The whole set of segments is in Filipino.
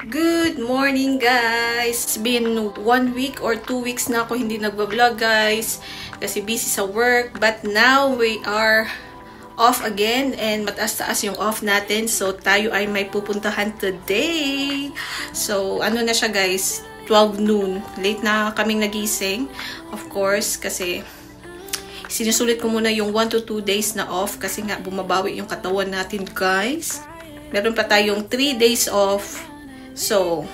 Good morning guys! It's been 1 week or 2 weeks na ako hindi nagbablog guys kasi busy sa work, but now we are off again and mataas-taas yung off natin, so tayo ay may pupuntahan today. So ano na siya guys, 12 noon. Late na kaming nagising, of course, kasi sinusulit ko muna yung 1 to 2 days na off kasi nga bumabawi yung katawan natin guys. Meron pa tayong 3 days off. So,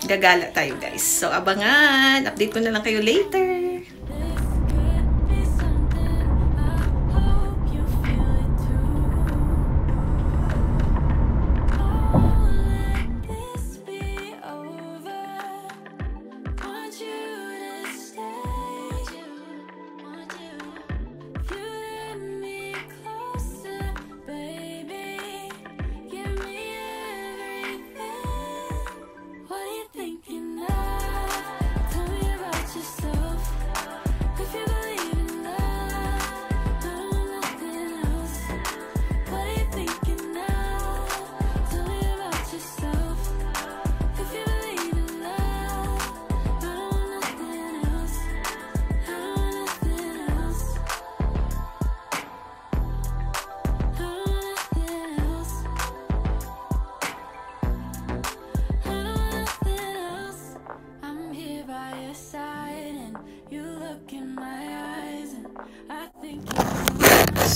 gagala tayo guys. So, abangan. Update ko na lang kayo later.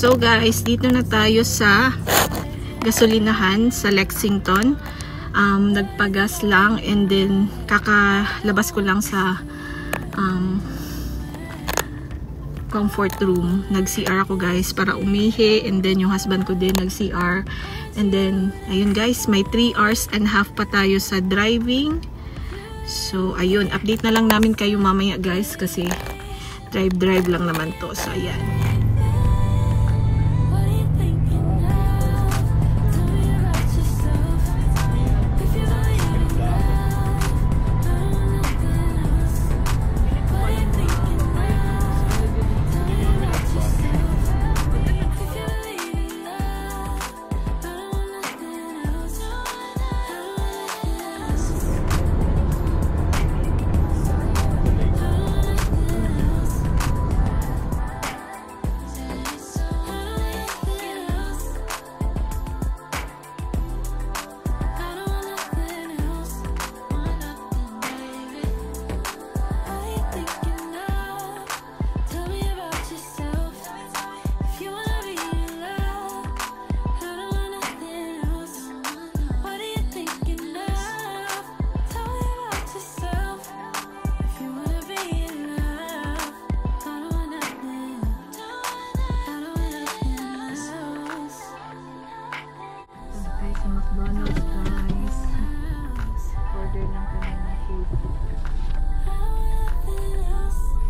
So guys, dito na tayo sa gasolinahan sa Lexington. Nagpagas lang and then kakalabas ko lang sa comfort room. Nag-CR ako guys para umihi, and then yung husband ko din nag-CR. And then, ayun guys, may 3 hours and a half pa tayo sa driving. So, ayun, update na lang namin kayo mamaya guys kasi drive lang naman to. So, ayan. McDonald's guys. Order lang kami ng food.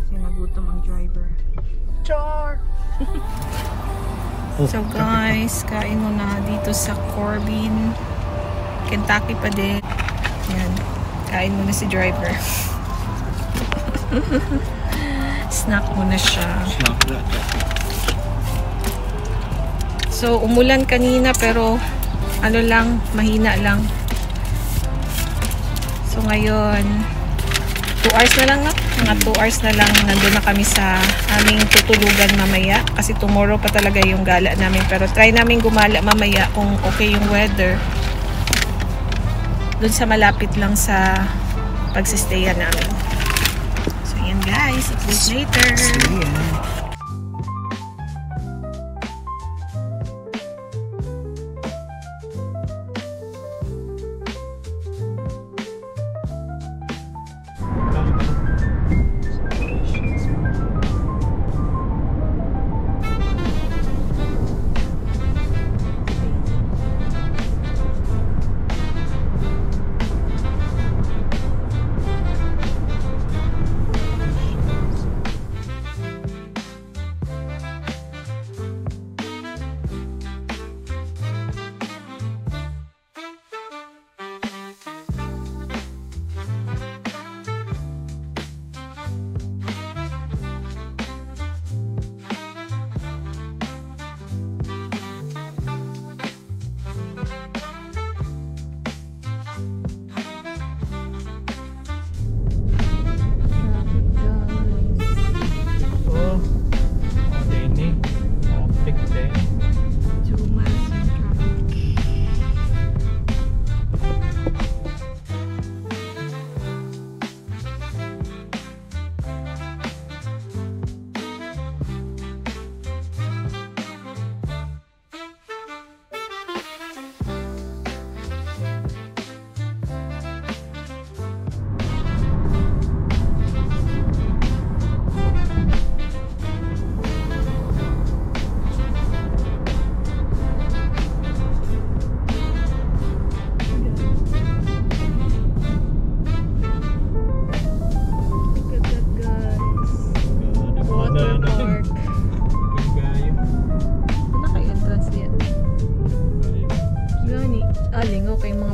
Kasi magutom ang driver. Char! So guys, kain muna dito sa Corbin. Kentucky pa din. Yan. Kain muna si driver. Snack muna siya. So umulan kanina pero ano lang, mahina lang. So ngayon 2 hours na lang, no? Mga 2 hours na lang nandun na kami sa aming tutulugan mamaya kasi tomorrow pa talaga yung gala namin, pero try namin gumala mamaya kung okay yung weather dun sa malapit lang sa pagsistayan namin. So yan guys, update later. See ya.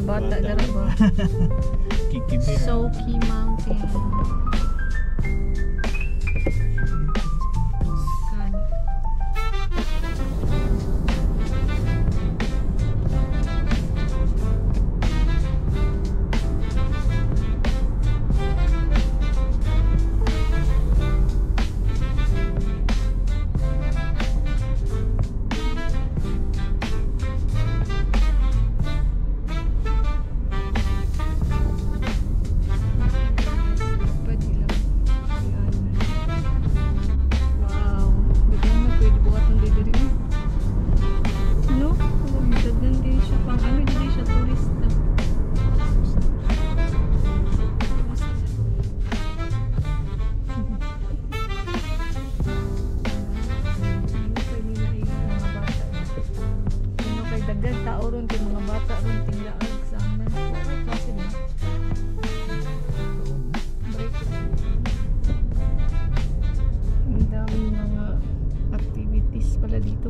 mga bata dara ba. Kikibir. Soki Mountain.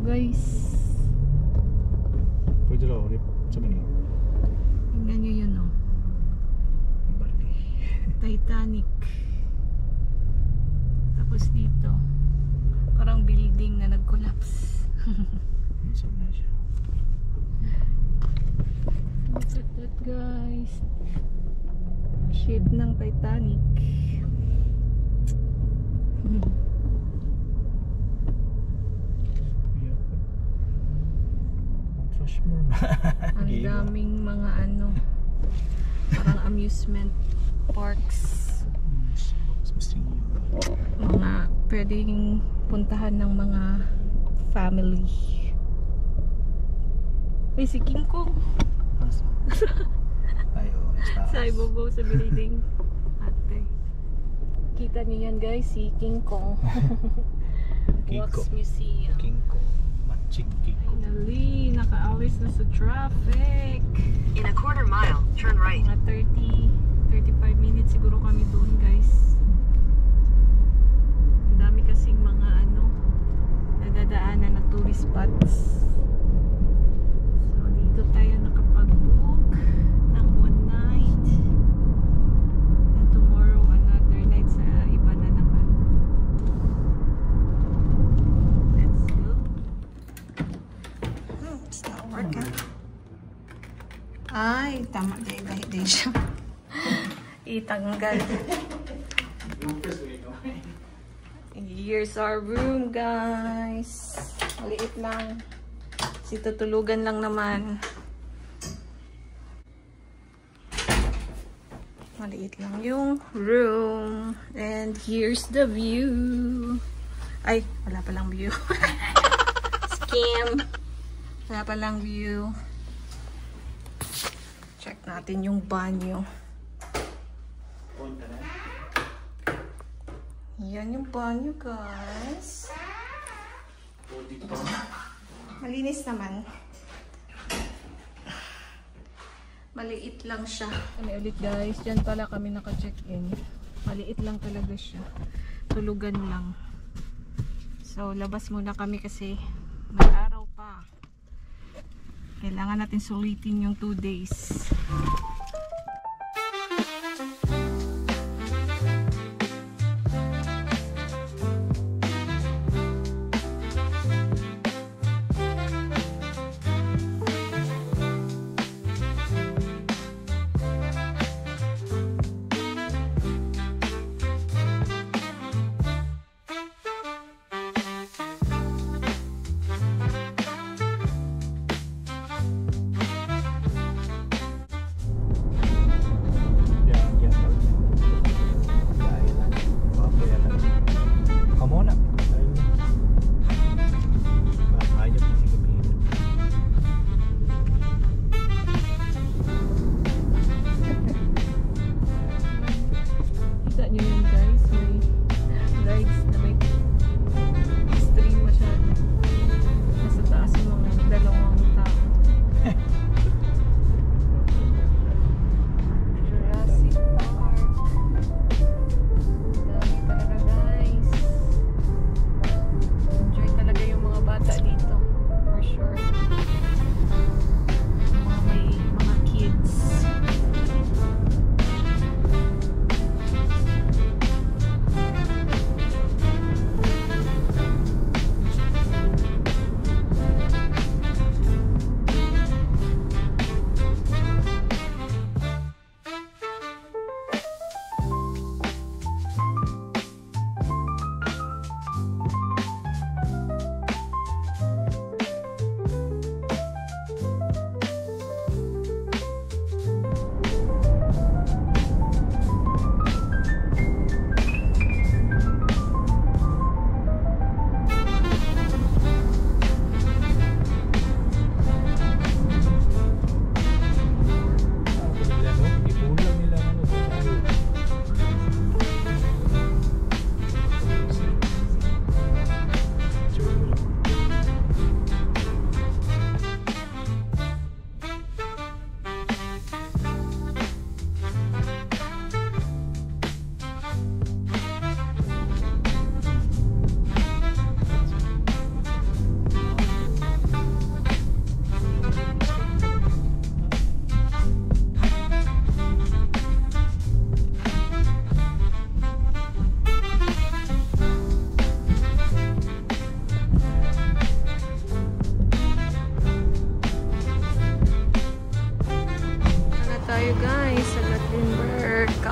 Guys, pwede lang ulit sa mani. tingnan nyo yun, oh. Titanic. Tapos dito parang building na nag-collapse. Saan na siya? Look at that, guys. Ship ng Titanic. Ang daming mga ano, parang amusement parks, mga pwedeng puntahan ng mga family. Ay, si King Kong sa ibabaw sa building. Ate, kita niyo yan, guys, si King Kong. Wax Museum. King Kong. Finally, nakaalis na sa traffic. In a quarter mile, turn right. Mga 35 minutes siguro kami doon, guys. Ang dami kasing mga ano, nadadaanan na tourist spots. So, dito tayo nakapag-book ng one night. And tomorrow, another night sa iba na naman. Let's go. It's not working. Ay, tama dahil siya. Itanggal. Here's our room, guys. Maliit lang. Kasi tutulugan lang naman. Maliit lang yung room. And here's the view. Ay, wala palang view. Scam. Wala palang view. Check natin yung banyo. Yan yung banyo, guys. Malinis naman. Maliit lang siya. Kami ulit, guys. Diyan pala kami naka-check-in. Maliit lang talaga siya. Tulugan lang. So, labas muna kami kasi may araw pa. Kailangan natin sulitin yung 2 days.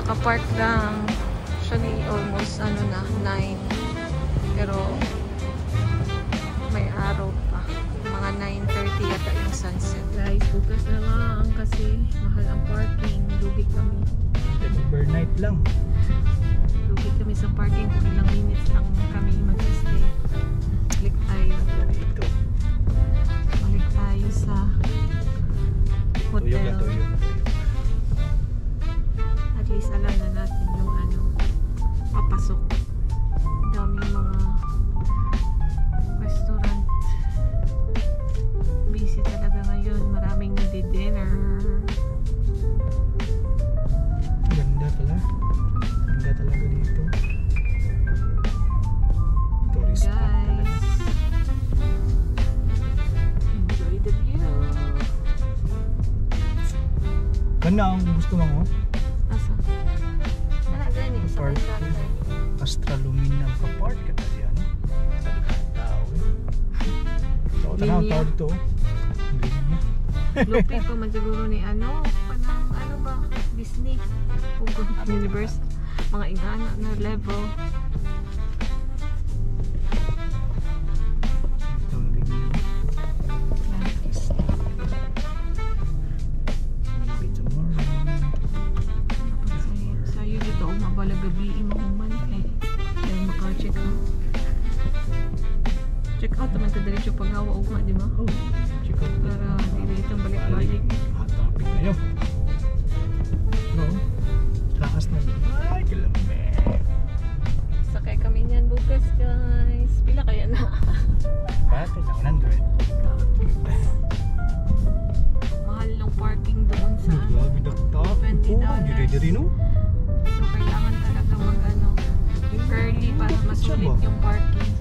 Naka-park lang. Actually, almost ano na, 9. Pero, may araw pa. Mga 9:30 yata yung sunset. Guys, bukas na lang kasi mahal ang parking. Lugi kami. Overnight lang. Lugi kami sa parking. Kung ilang minutes lang kami mag-stay. Balik tayo. Dito. Balik tayo sa Tuyok hotel. lang, tuyok. At least alam na natin yung ano, papasok. Daming mga restaurant. Busy talaga ngayon. Maraming nadi-dinner. Ganda pala. Ganda talaga dito. Tourist spot talaga. Guys, enjoy the view. Ganda ang gusto mo. Asa? Ano gani? Sa Park. Pansanta. Astra Lumina ka park ka tayo, ano? Sa dagang tao. So, tanang Linya. tao dito. Linya. Lupi pa man siguro ni ano, panang ano ba, Disney o Universe, mga ingana na level. Ito ang linya. Maybe tomorrow. Sa'yo dito ang mabala gabi imahuman eh. Kaya maka-check out. Check out naman ka diretso paghawa ugma, di ba? Oh, check out. Para dili itong balik-balik. Hot topic kayo. No? Lakas na. Ay, kilame. Sakay kami niyan bukas, guys. Pila kaya na? Bakit lang 100? Mahal ng parking doon sa ano. Grabe daktak. $20. Oh, dire-dire no? So, kailangan talaga mag-ano, early para masulit yung parking.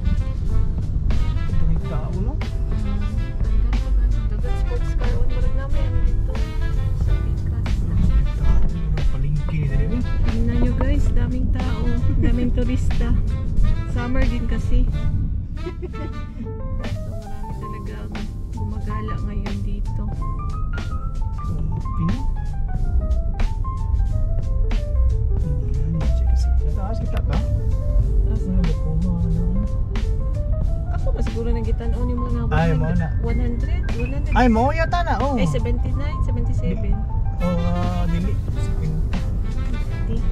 Dagang tao no? Dagan sports car. Marag namin ano dito. Sa Pikas. Palingki dire. Tingnan nyo guys, daming tao. Daming turista. Summer din kasi. So, marami talagang gumagala ngayon dito. Pino? Nataas kita ka? Ano ba po? Ako ba siguro nagitanaw ni mga Ay, mo na. 100? Ay, mo yata na. Oh. Ay, 79, 77. Oh, dili. 50.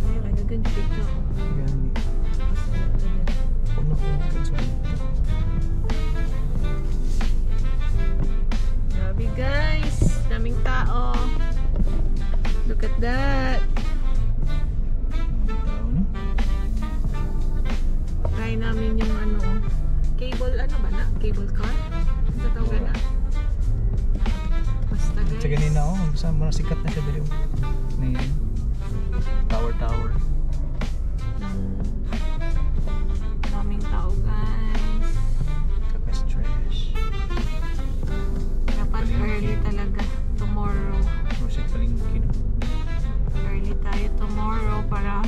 Ay, kadagan dito ako. Gani. Puno ko yung konsulta. Grabe guys, daming tao. Look at that. Try namin yung ano, cable, ano ba na? Cable car? Ano sa tawag na? Basta guys. Sa ganina oh, mga sikat na siya dali. May tower. Daming tao guys. Kaka-stress. Dapat early talaga. Tomorrow. Music palingki no. Early tayo tomorrow para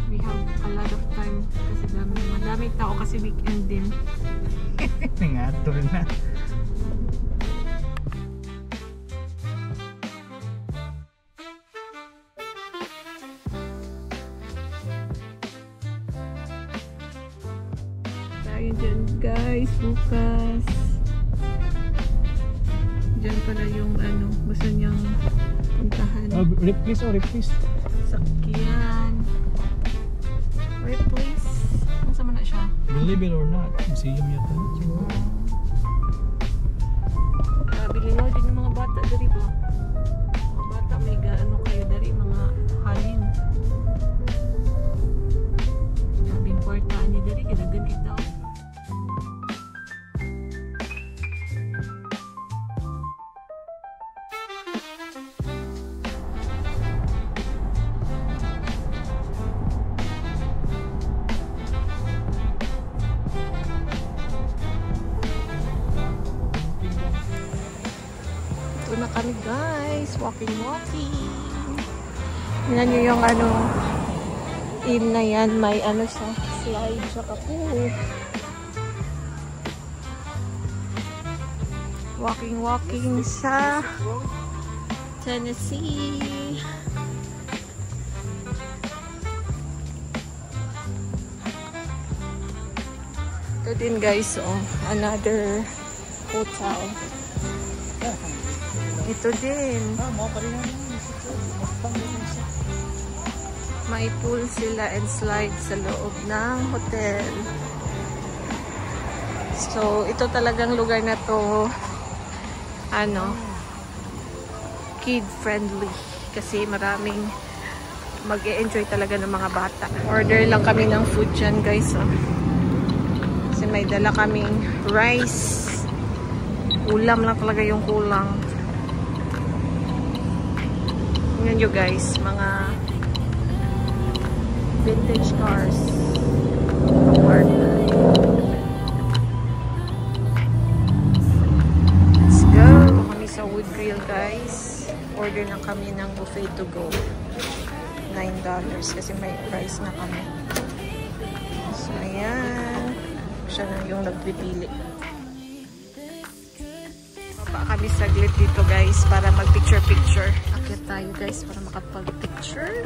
we have a lot of time kasi madaming tao kasi weekend din. Nangatol na. Tayo dyan guys, bukas. Dyan pala yung ano, gusto niyang puntahan. Oh, replace. Sakyan. Replace. Ano sa na siya? Believe it or not, museum yata. Bilinaw din yung mga bata dari ba? Mga bata may gaano kayo dari mga halin. Sabing portaan niya dari kaya ganito. Ito na kami guys, walking. Tingnan nyo yung ano, inn na yan, may ano sa slide sa pool. Walking sa Tennessee. Ito din guys, oh, another hotel. Ito din. May pool sila and slide sa loob ng hotel. So, ito talagang lugar na to, kid-friendly. Kasi maraming mag-e-enjoy talaga ng mga bata. Order lang kami ng food dyan, guys. Oh. Kasi may dala kaming rice. Ulam lang talaga yung kulang. Tingnan nyo, guys. Mga vintage cars. Let's go. Kami sa Wood Grill, guys. Order na kami ng buffet to go. $9 kasi may price na kami. So, ayan. Siya na yung nagpipili. Baba kami saglit dito, guys, para mag-picture-picture. Akit tayo, guys, para makapag-picture.